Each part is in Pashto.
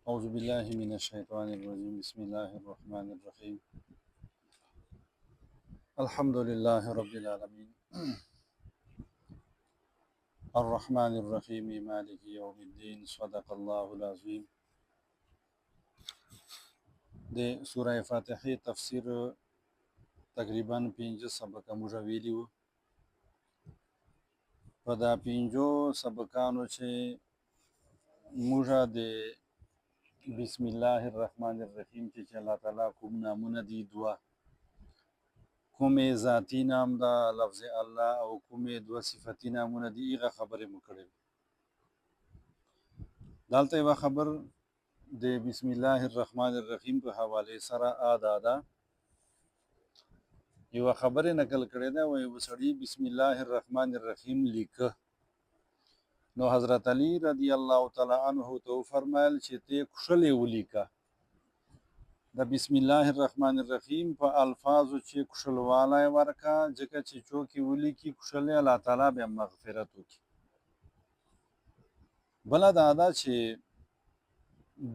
أعوذ بالله من الشيطان الرجيم بسم الله الرحمن الرحيم الحمد لله رب العالمين الرحمن الرحيم مالك يوم الدين صدق الله العظيم د سوره فاتحه تفسیر تقریبا 5 سبق موږ ویلي وو. په دا 5 سبقانو چې موږ د بسم الله الرحمن الرحیم چې الله تعالی کوم نامونه دي دوه، کومې ذاتی نام ده لفظ الله او کومې دوه صفتی نامونه دي، هغه خبرې مو کړې. دلته یوه خبر د بسم الله الرحمن الرحیم په حواله سره ده یوه خبرې نقل کړې ده، و یو سړي بسم الله الرحمن الرحیم لیکه، نو حضرت علی رضی الله تعالی عنه ته فرمایل چې ته کښلې ولیکه. د بسم الله الرحمن الرحیم په الفاظو چې کښلوالی ورکه، ځکه چې څوک یې ولیکي کښلې الله تعالی بیا مغفرت وکړي. بله دا ده چې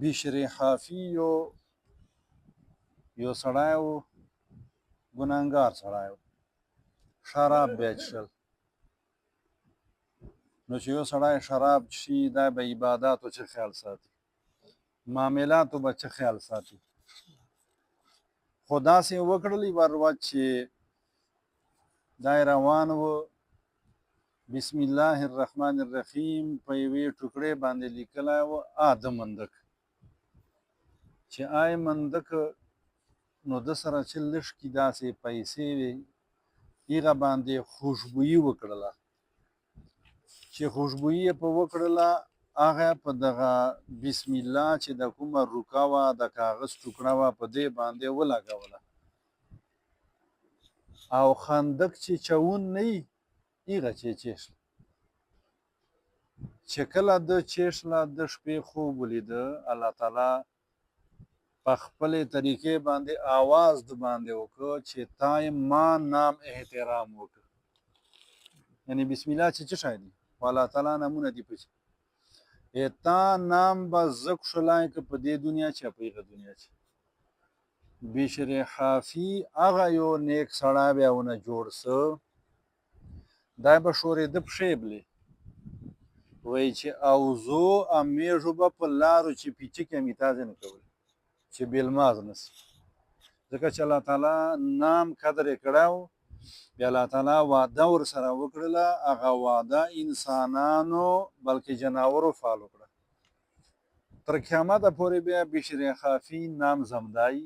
بشر حافي یو سړی و، ګناهګار سړی و، شراب بیا څښل. نو چې یو سړی شراب څښي، دا به عباداتو څه خیال ساتي، معاملاتو به څه خیال ساتي. خو داسې وکړل یوه ورځ چې دا روان و، بسم الله الرحمن الرحیم په یوې ټوکړې باندې لیکلی و د مندک، چې آی مندک، نو د سره چې لږکي داسې پیسې وې، هغه باندې خوشبويي وکړله. چې خوشبويي یې په وکړله، هغه په دغه بسم الله چې د کومه روکه وه، د کاغذ ټوکړه وه، په دې باندې ولګوله. او خندق چې چون نه وي، هغه چې چیښله. چې کله د چیښله، د شپې خوب ولیده، الله تعالی په خپلې طریقې باندې آواز د باندې وکړه چې تا ما نام احترام وکړه. یعنی بسم الله چې څه شی دی، خو الله تعالی نامونه دي پکې. تا نام به زه کښلی که په دې دنیا چې په هغه دنیا چې. بشر حافي هغه یو نیک سړی بیا ونه جوړ څه، دا به ښورېده پښې بلې، وایي چې اوزو امیږو به په لارو چې پیچکې امیتازې نه کولې، چې بېلماز نه سي. ځکه چې الله تعالی نام قدر یې کړی و، بیا الله تعالی وعده ورسره وکړله، هغه وعده انسانانو بلکې جناورو فال وکړه. تر قیامته پورې بیا بشر حافي نام زمدایي،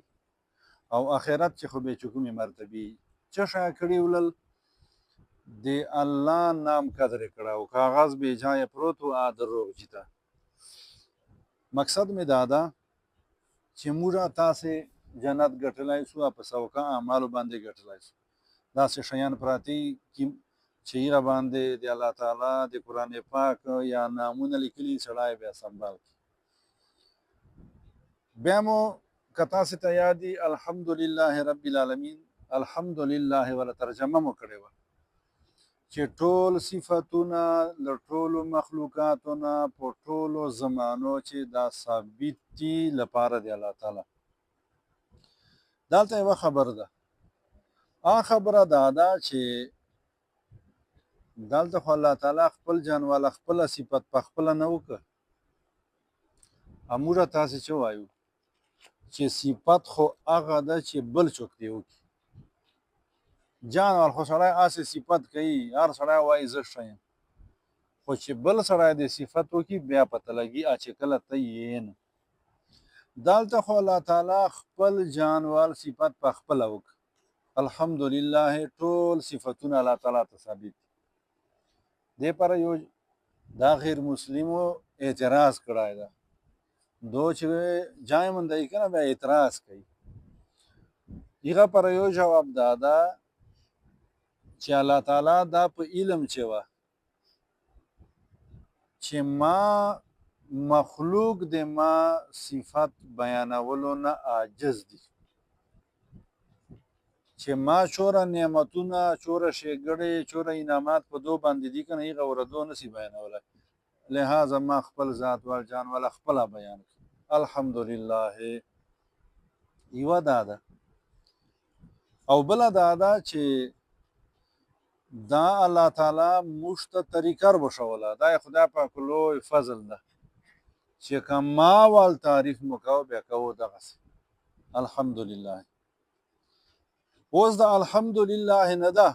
او آخرت چې خو بیا چې کومې مرتبې څه شی کړي ولل، د الله نام قدر یې کړی و، کاغذ بې جایه پروت و، دروغ جیته. مقصد مې دا ده چې موږ تاسې جنت ګټلی سو، په سوکه اعمالو باندې ګټلی سو. داسې شیان پراته چې هغه باندې د الله تعالی د قرآن پاک یا نامونه لیکلي، سړی بیا سنبال کړي. بیا مو که تاسې ته یاد دي، الحمدلله رب العالمین، الحمدلله ولا ترجمه مو کړې وه، چې ټول صفتونه له ټولو مخلوقاتو نه په ټولو زمانو چې دا ثابت دي لپاره د الله تعالی. دلته یوه خبره ده، هغه خبره دا ده چې دلته خو الله تعالی خپل جانواله خپله صفت په خپله نه وکړه. موږ تاسې څه وایو چې صفت خو هغه ده چې بل څوک دی وکړي. جانور خو سړی هسې صفت کوي، هر سړی وایي زه ښه یم، خو چې بل سړی دې صفت وکړي، بیا پته لګي چې کله ته یې نه. دلته خو الله تعالی خپل جانوال صفت په خپله وکړه. الحمدلله ټول صفتونه الله تعالی ته ثابت دي. دې پر یو دا غیر مسلمو اعتراض کړی ده، دو چې جای موندی که نه، بیا اعتراض کوي. هغه پر یو جواب دا ده چې الله تعالی دا په علم چې وه چې ما مخلوق د ما صفت بیانولو نه عاجز دي، چې ما چوره نعمتونه، چوره ښېګړې، چوره انعامات په دو باندې دي که نه، هغه ورته نسي بیانولی. لہذا ما خپل ذات وال جان والا خپله بیان کړي. الحمدلله. یوه دا ده او بله دا ده چې دا الله تعالی موږ ته طریقه وښوله. دا خدای پاک لوی فضل ده چې که ما وال تعریف مو کوو بیا کوو دغسې الحمدلله. اوس د الحمدلله نه ده،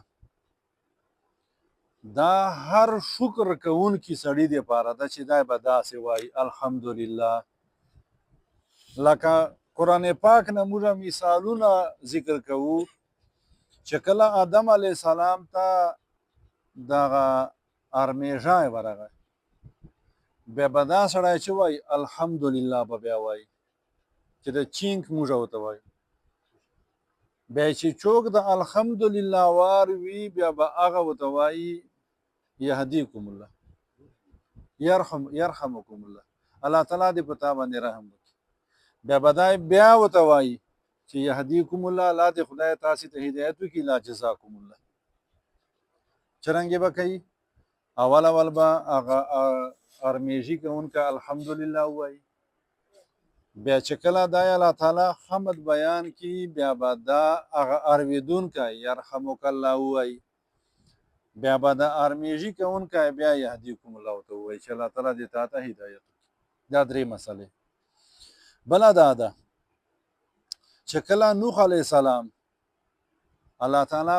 دا هر شکر کوونکي سړي دپاره ده چې دی به داسې وایي الحمدلله. لکه قرآن پاک نه موږ مثالونه ذکر کوو چې کله آدم علیه السلام ته دغه ارمیژای ورغی، بیا به دا سړی چې وایي الحمدلله به بیا وایي چې د چینک موږ ورته وایو. بیا چې څوک د الحمدلله وار وي بیا به هغه ورته وایي یهدیکم الله یرحمکم الله، الله تعالی دې په تا باندې رحم وکړي. بیا به دا بیا ورته وایي چې یهدیکم الله، الله دې خدای تاسې ته هدایت وکړي، لا جزاکم الله. څرنګه به کوي؟ اول به هغه ارمیژي کوونکی الحمدلله ووایي، بیا چې کله دا الله تعالی حمد بیان کړي بیا به دا هغه ارویدونکی یرحمک الله ووایي، بیا به د ارمیژي کوونکی بیا یهدیکم الله ورته ووایي چې الله تعالی دې تا ته هدایت وکړي. دا درې مسلې. بله دا ده چې کله نوح علیه السلام الله تعالی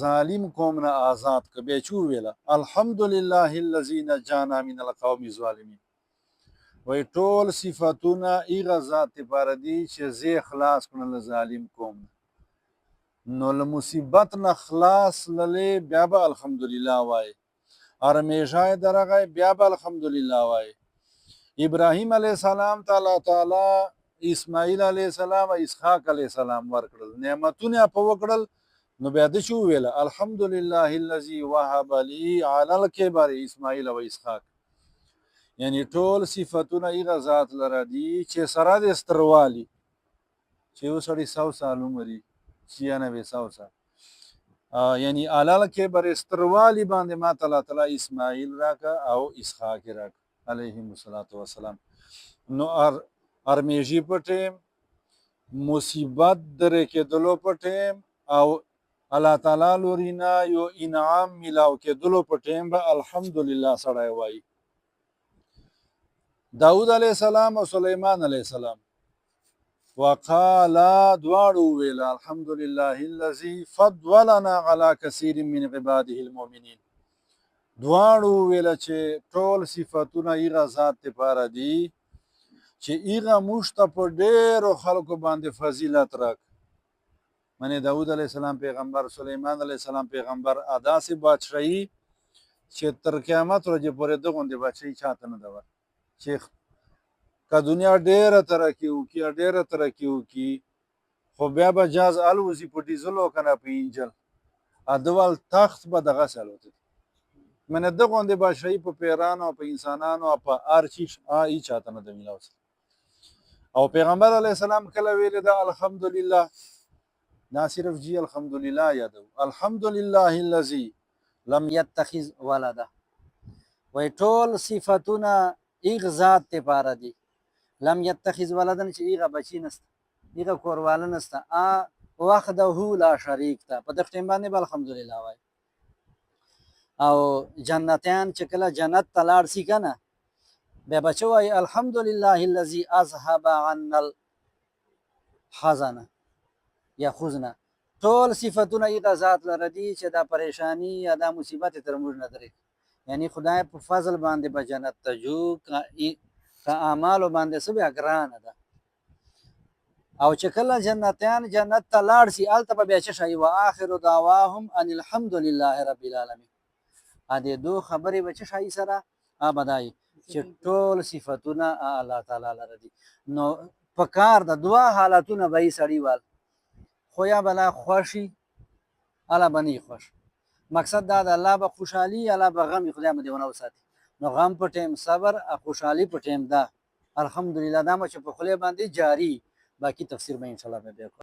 ظالم قوم نه آزاد که، بیا چې وویله الحمدلله الذي نجانا من القوم الظالمین. وایي ټول صفتونه هغه ذات دپاره دي چې زه خلاص کړم له ظالم قوم نه. نو له مصیبت نه خلاص للی بیا به الحمدلله وایي. ارمیژای درغی بیا به الحمدلله وایي. ابراهیم علیه السلام ته الله تعالی اسماعیل علیه السلام او اسحاق علیه السلام ورکړل، نعمتونه په وکړل، نو بیا د چې وویله الحمدلله الذي وهب لي على الكبر اسماعیل او اسحاق. یعنی ټول صفتونه هغه ذات لره دي چې سره د ستروالي، چې یو سړی 100 سال عمر 96 سال، یعنی على الكبر ستروالي باندې ماته الله تعالی اسماعیل راکړه او اسحاق راکړه علیهم الصلاة والسلام. نو ارمیژي په ټیم، مصیبت درې کېدلو په ټیم او الله تعالی لوري نه یو انعام میلاو کېدلو په ټیم به الحمدلله سړی وایي. داود علیه السلام او سلیمان علیه السلام وقالا دواړو وویل الحمدلله الذي فضلنا على كثير من عباده المؤمنین. دواړو وویل چې ټول صفتونه هغه ذات دپاره دي چې هغه موږ ته په ډېرو خلکو باندې فضیلت راک. منې داود علیه السلام پیغمبر، سلیمان علیه السلام پیغمبر، داسې بادشاهي چې تر قیامت ورځې پورې دغوندې بادشاهي چاته نه ده چې که دنیا ډېره ترقي وکړي ډېره ترقي وکړي خو بیا به جاز الوځي په ډیزلو که نه په انجل، دول تخت به دغسې الوتي. منې دغوندې بادشاهي په پیرانو او په انسانانو او په هر چیز هیچ چاته نه ده میلاو. او پیغمبر علیه السلام کله ویلې ده الحمدلله، دا صرف جی الحمدلله یادو، الحمدلله الذي لم يتخذ ولده. وایي ټول صفتونه هغه ذات دپاره دي لم يتخذ ولدن چې هغه بچي نسته، هغه کورواله نسته، وحده لا شریک ته. په دغه ټیم باندې به الحمدلله وایي. او جنتیان چې کله جنت ته لاړ سي که نه بیا به چې وایي الحمدلله الذي اذهب عنا الحزن یاخذنا. ټول صفتونه هغه ذات لره دي چې دا پریشانی یا دا مصیبت یې تر موږ نه درې، یعنی خدای په فضل باندې به جنت ته جو، که اعمالو باندې څه بیا ګرانه ده. او چې کله جنتیان جنت ته لاړ سي هلته به بیا څه شی واخر دعواهم ان الحمدلله رب العالمین. دې دو خبرې به څه شی سره بدایي چې ټول صفتونه الله تعالی لره دي. نو په کار د دوه حالتونه به یې سړي وال، خو یا بلا خوشي الله به نه خوش. مقصد دا د الله به خوشحالي الله به غم خدای مو دې ونه وساتي. نو غم په ټیم صبر، خوشحالي په ټیم دا الحمدلله، دا مو چې په خولې باندې جاري. باقي تفسیر به انشاءالله بیا